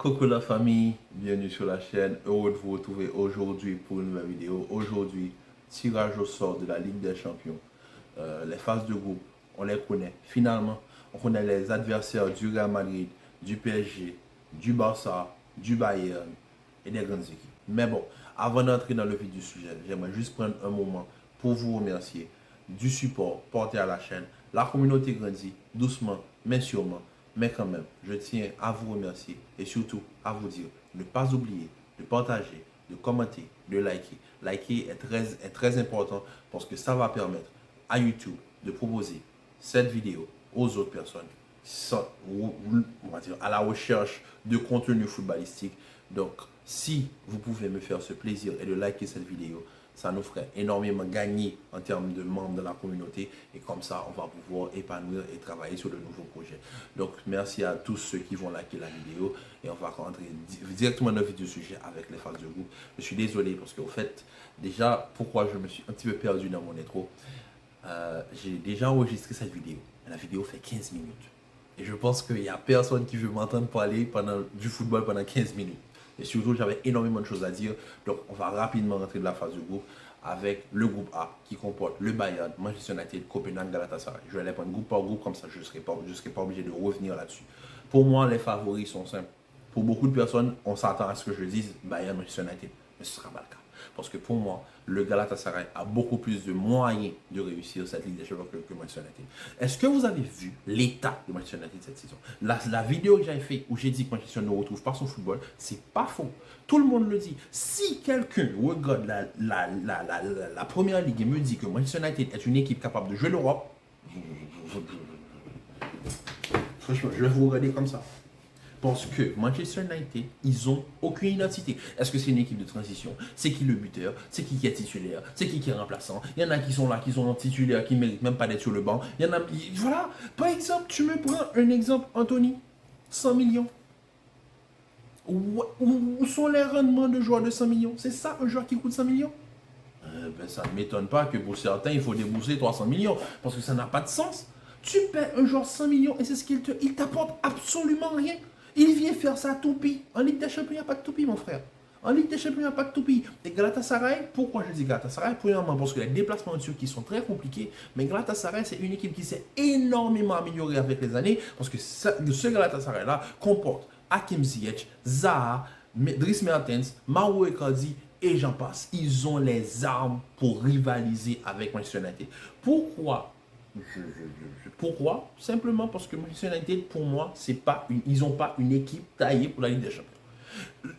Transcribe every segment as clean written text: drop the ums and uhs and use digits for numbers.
Coucou la famille, bienvenue sur la chaîne. Heureux de vous retrouver aujourd'hui pour une nouvelle vidéo. Aujourd'hui, tirage au sort de la Ligue des Champions. Les phases de groupe, on les connaît. Finalement, on connaît les adversaires du Real Madrid, du PSG, du Barça, du Bayern et des grandes équipes. Mais bon, avant d'entrer dans le vif du sujet, j'aimerais juste prendre un moment pour vous remercier du support porté à la chaîne. La communauté grandit doucement, mais sûrement. Mais quand même, je tiens à vous remercier et surtout à vous dire de ne pas oublier de partager, de commenter, de liker. Liker est très important parce que ça va permettre à YouTube de proposer cette vidéo aux autres personnes on va dire, à la recherche de contenu footballistique. Donc, si vous pouvez me faire ce plaisir et de liker cette vidéo, ça nous ferait énormément gagner en termes de membres de la communauté et comme ça, on va pouvoir épanouir et travailler sur de nouveaux projets. Donc, merci à tous ceux qui vont liker la vidéo et on va rentrer directement dans le vif du sujet avec les phases de groupe. Je suis désolé parce qu'au fait, déjà, pourquoi je me suis un petit peu perdu dans mon intro, j'ai déjà enregistré cette vidéo. La vidéo fait 15 minutes. Et je pense qu'il n'y a personne qui veut m'entendre parler du football pendant 15 minutes. Et surtout, j'avais énormément de choses à dire. Donc, on va rapidement rentrer dans la phase de groupe avec le groupe A qui comporte le Bayern, Manchester United, Copenhague, Galatasaray. Je vais les prendre groupe par groupe, comme ça je ne serai pas obligé de revenir là-dessus. Pour moi, les favoris sont simples. Pour beaucoup de personnes, on s'attend à ce que je dise Bayern, Manchester United. Mais ce ne sera pas le cas. Parce que pour moi, le Galatasaray a beaucoup plus de moyens de réussir cette Ligue des Champions que Manchester United. Est-ce que vous avez vu l'état de Manchester United cette saison? La vidéo que j'avais faite où j'ai dit que Manchester ne retrouve pas son football, c'est pas faux. Tout le monde le dit. Si quelqu'un regarde la première ligue et me dit que Manchester United est une équipe capable de jouer l'Europe, franchement, je vais vous regarder comme ça. Parce que Manchester United, ils n'ont aucune identité. Est-ce que c'est une équipe de transition? C'est qui le buteur? C'est qui est titulaire? C'est qui est remplaçant? Il y en a qui sont là, qui sont titulaires, qui ne méritent même pas d'être sur le banc. Il y en a, voilà. Par exemple, tu me prends un exemple, Anthony. 100 millions. Où sont les rendements de joueurs de 100 millions? C'est ça, un joueur qui coûte 100 millions? Ça ne m'étonne pas que pour certains, il faut débourser 300 millions. Parce que ça n'a pas de sens. Tu paies un joueur 100 millions et c'est ce qu'il t'apporte absolument rien. Il vient faire sa toupie. En Ligue des Champions, il n'y a pas de toupie, mon frère. En Ligue des Champions, il n'y a pas de toupie. Et Galatasaray, pourquoi je dis Galatasaray? Premièrement, parce que les déplacements en Turquie sont très compliqués. Mais Galatasaray, c'est une équipe qui s'est énormément améliorée avec les années. Parce que ce Galatasaray-là comporte Hakim Ziyech, Zaha, Dries Mertens, Mauro Icardi et j'en passe. Ils ont les armes pour rivaliser avec Manchester United. Pourquoi? Pourquoi? Simplement parce que Manchester United, pour moi, ils n'ont pas une équipe taillée pour la Ligue des Champions.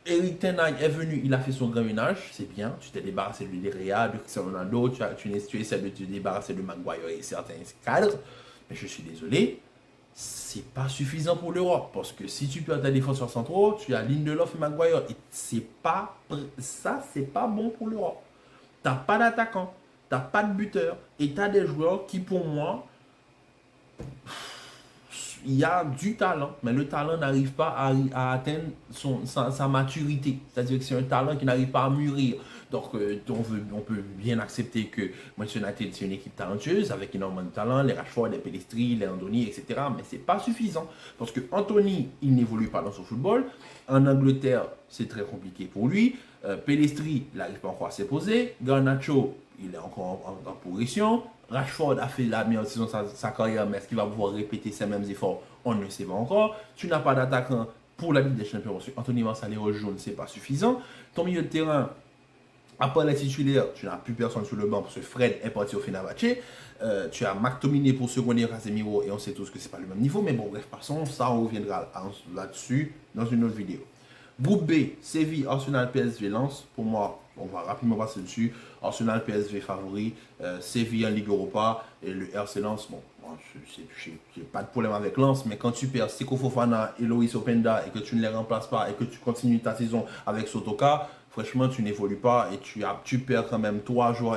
Eric Ten Hag est venu, il a fait son grand ménage, c'est bien. Tu t'es débarrassé de Lérea, de Cristiano Ronaldo, tu essaies de te débarrasser de Maguire et certains cadres. Mais je suis désolé, c'est pas suffisant pour l'Europe. Parce que si tu perds ta défenseur centraux, tu as Lindelof et Maguire. Et c'est pas bon pour l'Europe. Tu n'as pas d'attaquant. Tu n'as pas de buteur et tu as des joueurs qui, pour moi, il y a du talent, mais le talent n'arrive pas à atteindre sa maturité. C'est-à-dire que c'est un talent qui n'arrive pas à mûrir. Donc, on peut bien accepter que Manchester United, c'est une équipe talentueuse, avec énormément de talent, les Rashford, les Pellistri, les Andoni, etc. Mais ce n'est pas suffisant. Parce que Anthony, il n'évolue pas dans son football. En Angleterre, c'est très compliqué pour lui. Pellistri, il n'arrive pas encore à s'imposer. Garnacho, il est encore en progression. Rashford a fait la meilleure saison de sa carrière, mais est-ce qu'il va pouvoir répéter ces mêmes efforts? On ne sait pas encore. Tu n'as pas d'attaquant pour la Ligue des Champions, parce que Anthony Martial jaune, c'est pas suffisant. Ton milieu de terrain, après les titulaires, tu n'as plus personne sur le banc parce que Fred est parti au Fenerbahçe. Tu as McTominay pour seconder Casemiro et on sait tous que c'est pas le même niveau. Mais bon, bref, passons, ça on reviendra là-dessus dans une autre vidéo. Groupe B, Séville, Arsenal, PSV, Lens. Pour moi, on va rapidement passer dessus. Arsenal, PSV favori, Séville en Ligue Europa et le RC Lens. Bon, j'ai pas de problème avec Lens, mais quand tu perds Seko Fofana et Loïs Openda et que tu ne les remplaces pas et que tu continues ta saison avec Sotoka, franchement, tu n'évolues pas et tu perds quand même 2 joueurs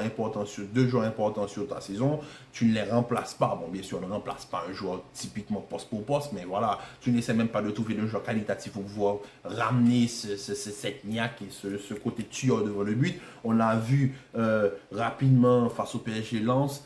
importants sur ta saison. Tu ne les remplaces pas. Bon, bien sûr, on ne remplace pas un joueur typiquement poste pour poste, mais voilà, tu n'essaies même pas de trouver un joueur qualitatif pour pouvoir ramener cette niaque et ce côté tueur devant le but. On l'a vu rapidement face au PSG Lens.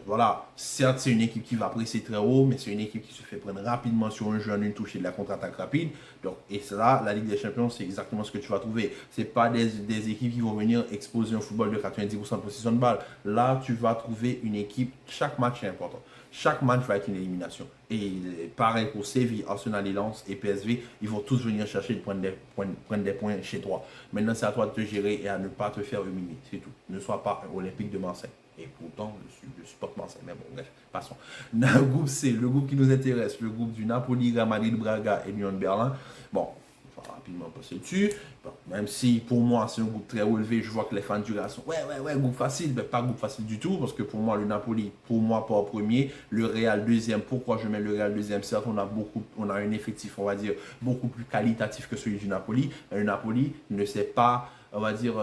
Voilà, certes, c'est une équipe qui va presser très haut, mais c'est une équipe qui se fait prendre rapidement sur un jeu en une touche et de la contre-attaque rapide. Donc, et cela, la Ligue des Champions, c'est exactement ce que tu vas trouver. Ce n'est pas des équipes qui vont venir exploser un football de 90% de possession de balle. Là, tu vas trouver une équipe, chaque match est important. Chaque match va être une élimination. Et pareil pour Séville, Arsenal et Lens et PSV, ils vont tous venir chercher de prendre des points chez toi. Maintenant, c'est à toi de te gérer et à ne pas te faire humilier. C'est tout. Ne sois pas un Olympique de Marseille. Et pourtant, je supporte Marseille. Mais bon, bref, passons. Le groupe C, le groupe qui nous intéresse, le groupe du Napoli, Real Madrid, Braga et Lyon Berlin. Bon, on va rapidement passer dessus. Bon, même si pour moi, c'est un groupe très relevé, je vois que les fans du Real sont ouais, groupe facile. Mais pas groupe facile du tout, parce que pour moi, le Napoli, pour moi, pas premier. Le Real deuxième. Pourquoi je mets le Real deuxième? Certes, on a un effectif, on va dire, beaucoup plus qualitatif que celui du Napoli. Mais le Napoli ne sait pas, on va dire,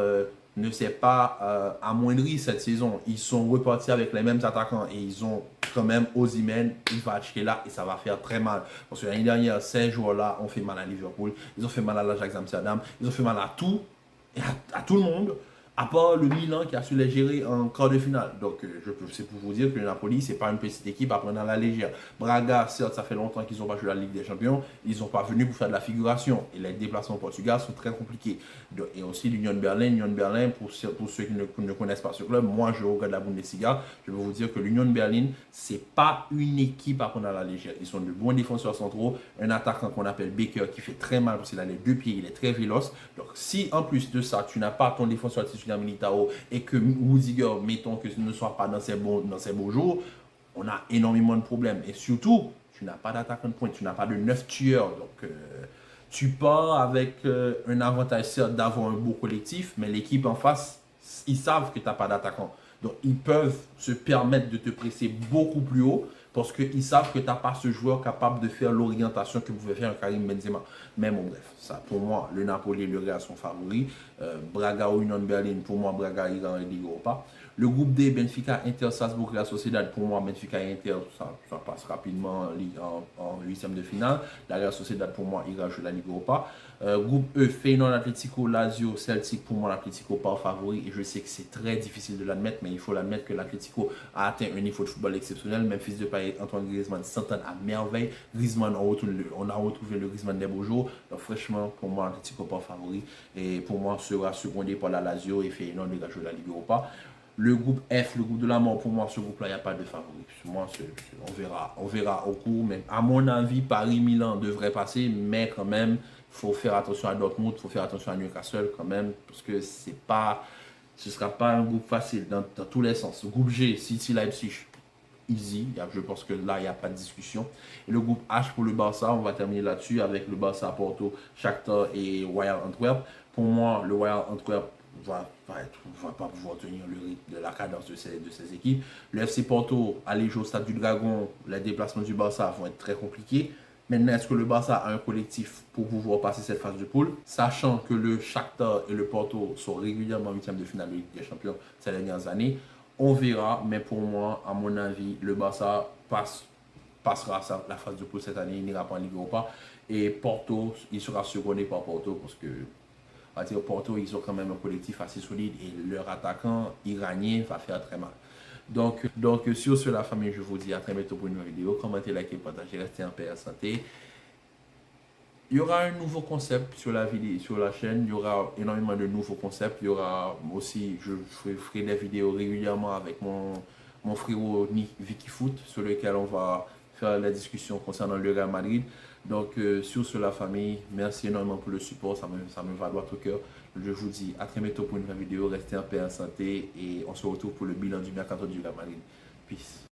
ne s'est pas amoindri cette saison. Ils sont repartis avec les mêmes attaquants et ils ont quand même Osimhen, il va acheter là et ça va faire très mal. Parce que l'année dernière, ces joueurs-là ont fait mal à Liverpool, ils ont fait mal à l'Ajax Amsterdam, ils ont fait mal à tout, et à tout le monde. À part le Milan qui a su les gérer en quart de finale. Donc, c'est pour vous dire que le Napoli, ce n'est pas une petite équipe à prendre à la légère. Braga, certes, ça fait longtemps qu'ils n'ont pas joué la Ligue des Champions. Ils ne sont pas venus pour faire de la figuration. Et les déplacements au Portugal sont très compliqués. Et aussi l'Union Berlin. L'Union Berlin, pour ceux qui ne connaissent pas ce club, moi, je regarde la Bundesliga. Je vais vous dire que l'Union Berlin, ce n'est pas une équipe à prendre à la légère. Ils sont de bons défenseurs centraux. Un attaquant qu'on appelle Baker qui fait très mal parce qu'il a les deux pieds, il est très véloce. Donc, si en plus de ça, tu n'as pas ton défenseur titulaire Militao et que Rudiger, mettons que ce ne soit pas dans ses beaux jours, on a énormément de problèmes. Et surtout, tu n'as pas d'attaquant de pointe, tu n'as pas de 9 tueurs. Donc, tu pars avec un avantage, certes, d'avoir un beau collectif, mais l'équipe en face, ils savent que tu n'as pas d'attaquant. Donc, ils peuvent se permettre de te presser beaucoup plus haut parce qu'ils savent que tu n'as pas ce joueur capable de faire l'orientation que pouvait faire un Karim Benzema. Mais bon, bref, ça, pour moi, le Napoli et le Real sont favoris. Braga ou Union Berlin, pour moi, Braga ira en Ligue Europa. Le groupe D, Benfica, Inter, Salzbourg, Real Sociedad, pour moi, Benfica et Inter, ça passe rapidement en huitième de finale. La Real Sociedad, pour moi, ira jouer la Ligue Europa. Groupe E, Feyenoord, Atlético, Lazio, Celtic, pour moi, l'Atlético pas favori. Et je sais que c'est très difficile de l'admettre, mais il faut l'admettre que l'Atlético a atteint un niveau de football exceptionnel. Memphis Depay, Antoine Griezmann s'entendent à merveille. Griezmann, on a retrouvé le Griezmann des beaux jours. Donc, franchement, pour moi, l'Atlético pas favori. Et pour moi, sera secondé par la Lazio et Feyenoord ira jouer la Ligue Europa. Le groupe F, le groupe de la mort, pour moi, ce groupe-là, il n'y a pas de favori. Moi, on verra au cours. Mais à mon avis, Paris-Milan devrait passer, mais quand même, il faut faire attention à Dortmund, il faut faire attention à Newcastle quand même, parce que ce ne sera pas un groupe facile dans tous les sens. Le groupe G, City, Leipzig, easy. Je pense que là, il n'y a pas de discussion. Et le groupe H pour le Barça, on va terminer là-dessus avec le Barça, Porto, Shakhtar et Royal Antwerp. Pour moi, le Royal Antwerp va pas pouvoir tenir le rythme de la cadence de ces équipes. Le FC Porto, aller jouer au Stade du Dragon, les déplacements du Barça vont être très compliqués. Maintenant, est-ce que le Barça a un collectif pour pouvoir passer cette phase de poule, sachant que le Shakhtar et le Porto sont régulièrement en huitième de finale de Ligue des Champions ces dernières années? On verra, mais pour moi, à mon avis, le Barça passera la phase de poule cette année, il n'ira pas en Ligue Europa. Et Porto, il sera secondé par Porto parce que on va dire Porto, ils ont quand même un collectif assez solide et leur attaquant iranien va faire très mal. Donc sur ce, la famille, je vous dis à très bientôt pour une nouvelle vidéo. Commentez, likez, partagez, restez en paix et en santé. Il y aura un nouveau concept sur la chaîne. Il y aura énormément de nouveaux concepts. Il y aura aussi, je ferai des vidéos régulièrement avec mon frérot Vicky Foot, sur lequel on va faire la discussion concernant le Real Madrid. Donc, sur ce, la famille, merci énormément pour le support. Ça me va droit au cœur. Je vous dis à très bientôt pour une nouvelle vidéo. Restez en paix et en santé. Et on se retrouve pour le bilan du mercato du Real Madrid. Peace.